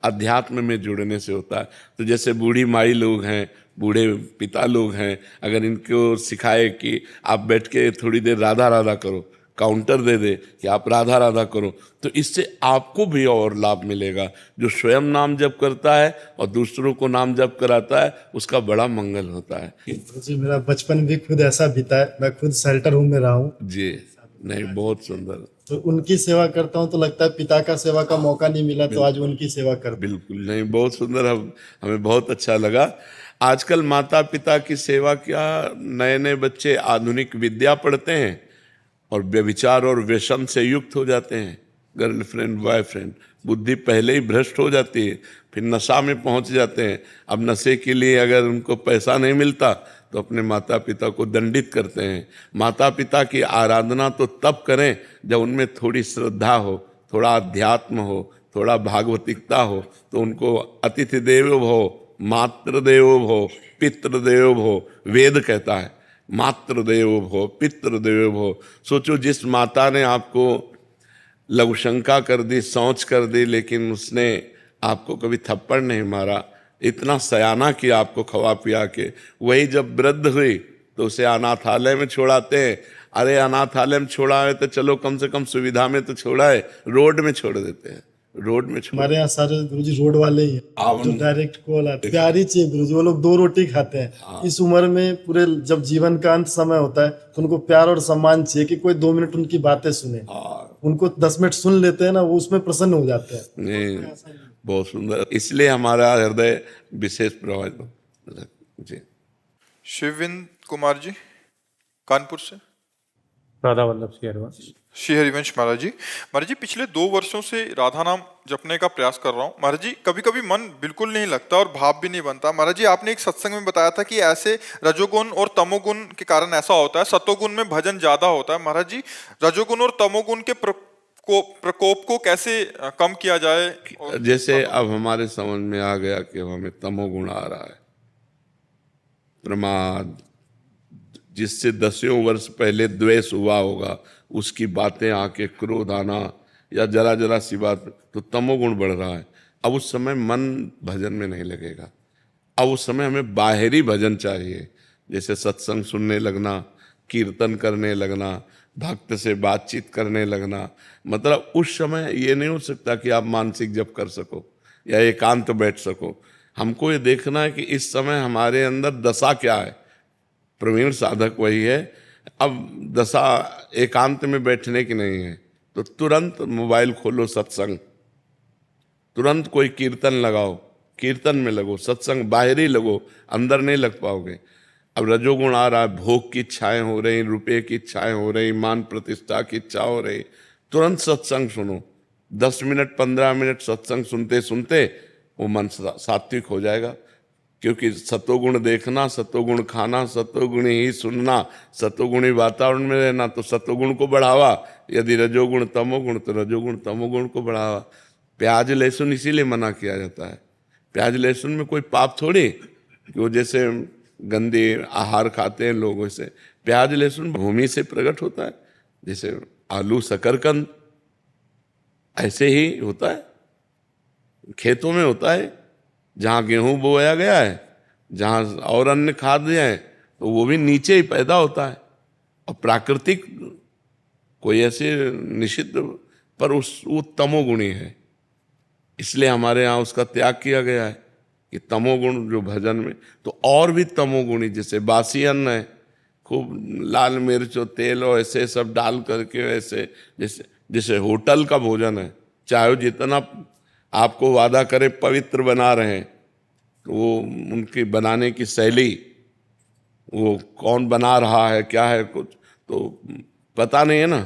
अध्यात्म में जुड़ने से होता है। तो जैसे बूढ़ी माई लोग हैं, बूढ़े पिता लोग हैं, अगर इनको सिखाए कि आप बैठ के थोड़ी देर राधा राधा करो, काउंटर दे दे कि आप राधा राधा करो, तो इससे आपको भी और लाभ मिलेगा। जो स्वयं नाम जप करता है और दूसरों को नाम जप कराता है, उसका बड़ा मंगल होता है। जी, मेरा बचपन भी खुद ऐसा बीता है। मैं खुद शेल्टर होम में रहा हूँ। जी, नहीं, बहुत सुंदर। तो उनकी सेवा करता हूँ तो लगता है पिता का सेवा का मौका नहीं मिला, तो आज उनकी सेवा करता हूँ। बिल्कुल नहीं, बहुत सुंदर। हमें बहुत अच्छा लगा। आजकल माता पिता की सेवा क्या, नए नए बच्चे आधुनिक विद्या पढ़ते हैं और व्यभिचार और व्यसन से युक्त हो जाते हैं, गर्लफ्रेंड बॉयफ्रेंड, बुद्धि पहले ही भ्रष्ट हो जाती है, फिर नशा में पहुंच जाते हैं। अब नशे के लिए अगर उनको पैसा नहीं मिलता तो अपने माता पिता को दंडित करते हैं। माता पिता की आराधना तो तब करें जब उनमें थोड़ी श्रद्धा हो, थोड़ा अध्यात्म हो, थोड़ा भागवतिकता हो। तो उनको अतिथि देवो भव, मातृदेवो भव, पितृदेवो भव वेद कहता है। मातृदेवो भव, पितृदेवो भव। सोचो, जिस माता ने आपको लघुशंका कर दी, शौच कर दी, लेकिन उसने आपको कभी थप्पड़ नहीं मारा, इतना सयाना किया आपको खवा पिया के, वही जब वृद्ध हुई तो उसे अनाथालय में छोड़ाते हैं। अरे अनाथालय में छोड़ा है तो चलो कम से कम सुविधा में तो छोड़ा है, रोड में छोड़ देते हैं, रोड में छोड़। हमारे यहाँ सारे गुरुजी रोड वाले ही हैं, जो डायरेक्ट कॉल आते हैं। प्यारी चाहिए गुरुजी, वो लोग 2 रोटी खाते हैं। इस उम्र में पूरे जब जीवन का अंत समय होता है तो उनको प्यार और सम्मान चाहिए कि कोई 2 मिनट उनकी बातें सुने। उनको 10 मिनट सुन लेते हैं ना, वो उसमें प्रसन्न हो जाते हैं। नहीं, बहुत सुंदर, इसलिए हमारा हृदय विशेष प्रभावित। जी, शिवविंद कुमार जी, कानपुर से। राधा वल्लभ श्री हरिवंश। श्री हरिवंश महाराज जी, पिछले 2 वर्षों से राधा नाम जपने का प्रयास कर रहा हूँ महाराज जी। कभी कभी मन बिल्कुल नहीं लगता और भाव भी नहीं बनता। महाराज जी, आपने एक सत्संग में बताया था कि ऐसे रजोगुण और तमोगुण के कारण ऐसा होता है। सतोगुण में भजन ज्यादा होता है। महाराज जी, रजोगुण और तमोगुण के प्रकोप को कैसे कम किया जाए? जैसे अब हमारे समझ में आ गया कि हमें तमोगुण आ रहा है, प्रमाद, जिससे 10 वर्ष पहले द्वेष हुआ होगा, उसकी बातें आके क्रोध आना, या जरा जरा सी बात, तो तमोगुण बढ़ रहा है। अब उस समय मन भजन में नहीं लगेगा। अब उस समय हमें बाहरी भजन चाहिए, जैसे सत्संग सुनने लगना, कीर्तन करने लगना, भक्त से बातचीत करने लगना। मतलब उस समय ये नहीं हो सकता कि आप मानसिक जप कर सको या एकांत बैठ सको। हमको ये देखना है कि इस समय हमारे अंदर दशा क्या है। प्रवीण साधक वही है। अब दशा एकांत में बैठने की नहीं है, तो तुरंत मोबाइल खोलो, सत्संग, तुरंत कोई कीर्तन लगाओ, कीर्तन में लगो, सत्संग बाहरी लगो, अंदर नहीं लग पाओगे। अब रजोगुण आ रहा है, भोग की इच्छाएं हो रही, रुपये की इच्छाएं हो रही, मान प्रतिष्ठा की इच्छा हो रही, तुरंत सत्संग सुनो। 10 मिनट 15 मिनट सत्संग सुनते सुनते वो मन सात्विक हो जाएगा। क्योंकि सतोगुण देखना, सतोगुण खाना, सतोगुण ही सुनना, सतोगुणी वातावरण में रहना, तो सतोगुण को बढ़ावा। यदि रजोगुण तमोगुण, तो रजोगुण तमोगुण को बढ़ावा। प्याज लहसुन इसीलिए मना किया जाता है। प्याज लहसुन में कोई पाप थोड़ी, कि वो जैसे गंदे आहार खाते हैं लोग, वैसे प्याज लहसुन भूमि से प्रकट होता है। जैसे आलू शकरकंद ऐसे ही होता है, खेतों में होता है। जहाँ गेहूं बोया गया है, जहाँ और अन्य खाद्य हैं, तो वो भी नीचे ही पैदा होता है। और प्राकृतिक कोई ऐसे निषिद्ध, पर वो तमोगुणी है, इसलिए हमारे यहाँ उसका त्याग किया गया है। कि तमोगुण जो भजन में, तो और भी तमोगुणी, जैसे बासी अन्न है, खूब लाल मिर्च और तेल और ऐसे सब डाल करके, ऐसे जैसे जैसे होटल का भोजन है, चाहे वो जितना आपको वादा करे पवित्र बना रहे हैं, तो वो उनकी बनाने की शैली, वो कौन बना रहा है क्या है कुछ तो पता नहीं है ना।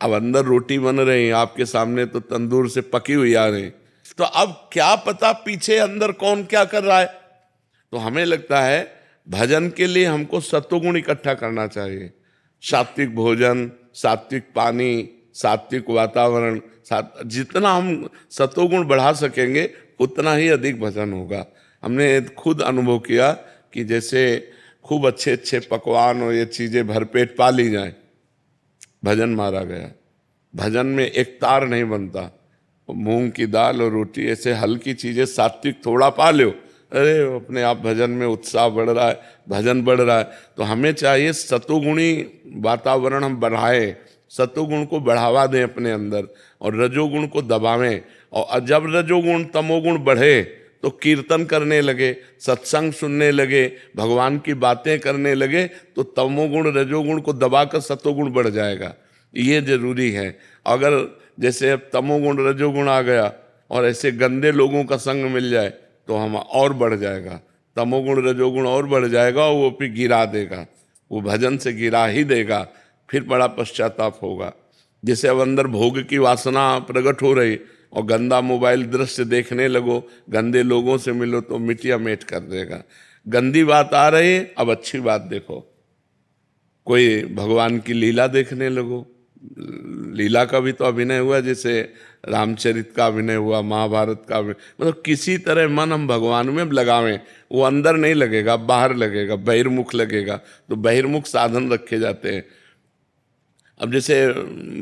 अब अंदर रोटी बन रही है आपके सामने, तो तंदूर से पकी हुई आ रही, तो अब क्या पता पीछे अंदर कौन क्या कर रहा है। तो हमें लगता है भजन के लिए हमको सत्वगुण इकट्ठा करना चाहिए। सात्विक भोजन, सात्विक पानी, सात्विक वातावरण, जितना हम सत्वगुण बढ़ा सकेंगे उतना ही अधिक भजन होगा। हमने खुद अनुभव किया कि जैसे खूब अच्छे अच्छे पकवान और ये चीज़ें भरपेट पा ली जाए, भजन मारा गया। भजन में एक तार नहीं बनता, मूंग की दाल और रोटी, ऐसे हल्की चीजें सात्विक थोड़ा पा लो, अरे अपने आप भजन में उत्साह बढ़ रहा है, भजन बढ़ रहा है। तो हमें चाहिए सतोगुणी वातावरण हम बढ़ाएं, सतोगुण को बढ़ावा दें अपने अंदर और रजोगुण को दबावें। और जब रजोगुण तमोगुण बढ़े तो कीर्तन करने लगे, सत्संग सुनने लगे, भगवान की बातें करने लगे, तो तमोगुण रजोगुण को दबाकर सतोगुण बढ़ जाएगा। ये जरूरी है। अगर जैसे अब तमोगुण रजोगुण आ गया और ऐसे गंदे लोगों का संग मिल जाए तो हम और बढ़ जाएगा, तमोगुण रजोगुण और बढ़ जाएगा और वो फिर गिरा देगा, वो भजन से गिरा ही देगा, फिर बड़ा पश्चाताप होगा। जैसे अब अंदर भोग की वासना प्रकट हो रही और गंदा मोबाइल दृश्य देखने लगो, गंदे लोगों से मिलो तो मिटिया मेट कर देगा। गंदी बात आ रही, अब अच्छी बात देखो, कोई भगवान की लीला देखने लगो, लीला का भी तो अभिनय हुआ, जैसे रामचरित का अभिनय हुआ, महाभारत का अभिनय, मतलब किसी तरह मन हम भगवान में लगावें। वो अंदर नहीं लगेगा, बाहर लगेगा, बहिर्मुख लगेगा। तो बहिर्मुख साधन रखे जाते हैं। अब जैसे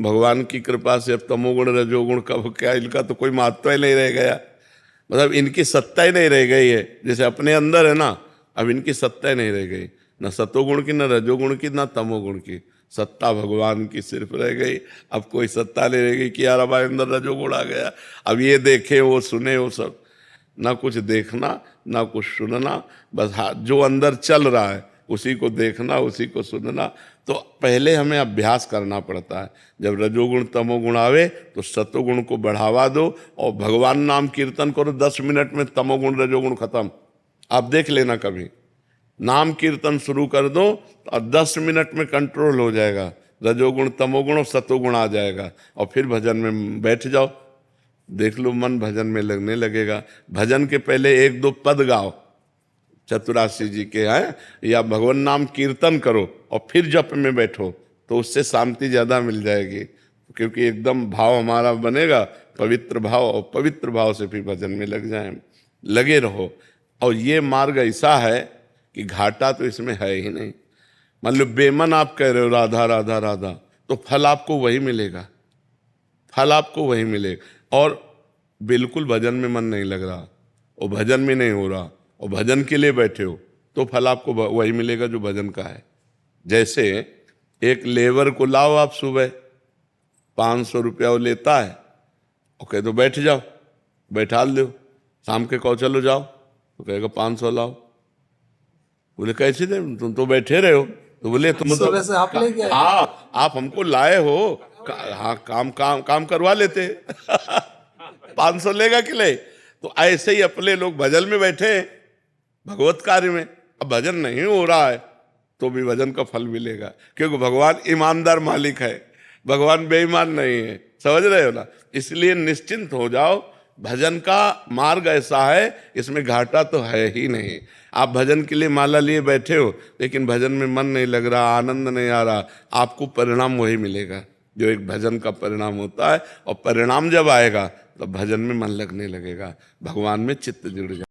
भगवान की कृपा से अब तमोगुण रजोगुण का क्या, इनका तो कोई महत्व ही नहीं रह गया, मतलब इनकी सत्ता ही नहीं रह गई है। जैसे अपने अंदर है ना, अब इनकी सत्ता ही नहीं रह गई, न सतोगुण की, न रजोगुण की, न तमोगुण की। सत्ता भगवान की सिर्फ रह गई। अब कोई सत्ता नहीं रह गई कि यार हमारे अंदर रजोगुण आ गया, अब ये देखे वो सुने वो सब, ना कुछ देखना ना कुछ सुनना, बस जो अंदर चल रहा है उसी को देखना, उसी को सुनना। तो पहले हमें अभ्यास करना पड़ता है। जब रजोगुण तमोगुण आवे तो सतोगुण को बढ़ावा दो और भगवान नाम कीर्तन करो, 10 मिनट में तमोगुण रजोगुण खत्म। आप देख लेना, कभी नाम कीर्तन शुरू कर दो और 10 मिनट में कंट्रोल हो जाएगा, रजोगुण तमोगुण और सतोगुण आ जाएगा। और फिर भजन में बैठ जाओ, देख लो मन भजन में लगने लगेगा। भजन के पहले 1-2 पद गाओ चतुराशी जी के हैं, या भगवान नाम कीर्तन करो और फिर जप में बैठो, तो उससे शांति ज़्यादा मिल जाएगी, क्योंकि एकदम भाव हमारा बनेगा पवित्र भाव, और पवित्र भाव से फिर भजन में लगे रहो। और ये मार्ग ऐसा है कि घाटा तो इसमें है ही नहीं। मान लो बेमन आप कह रहे हो राधा राधा राधा, तो फल आपको वही मिलेगा, फल आपको वही मिलेगा। और बिल्कुल भजन में मन नहीं लग रहा और भजन में नहीं हो रहा और भजन के लिए बैठे हो, तो फल आपको वही मिलेगा जो भजन का है। जैसे एक लेबर को लाओ आप, सुबह 500 रुपया वो लेता है और कह दो बैठ जाओ, बैठा दो, शाम के कहो चलो जाओ, तो कहेगा 500 लाओ। बोले कैसे दे, तुम तो बैठे रहे हो। तो बोले तुम तो से आप ले गए, हाँ आप हमको लाए हो, हाँ काम करवा लेते 500 लेगा कि ले। तो ऐसे ही अपने लोग भजन में बैठे हैं, भगवत कार्य में। अब भजन नहीं हो रहा है तो भी भजन का फल मिलेगा, क्योंकि भगवान ईमानदार मालिक है, भगवान बेईमान नहीं है। समझ रहे हो ना? इसलिए निश्चिंत हो जाओ, भजन का मार्ग ऐसा है, इसमें घाटा तो है ही नहीं। आप भजन के लिए माला लिए बैठे हो, लेकिन भजन में मन नहीं लग रहा, आनंद नहीं आ रहा, आपको परिणाम वही मिलेगा जो एक भजन का परिणाम होता है। और परिणाम जब आएगा तो भजन में मन लगने लगेगा, भगवान में चित्त जुड़ जाएगा।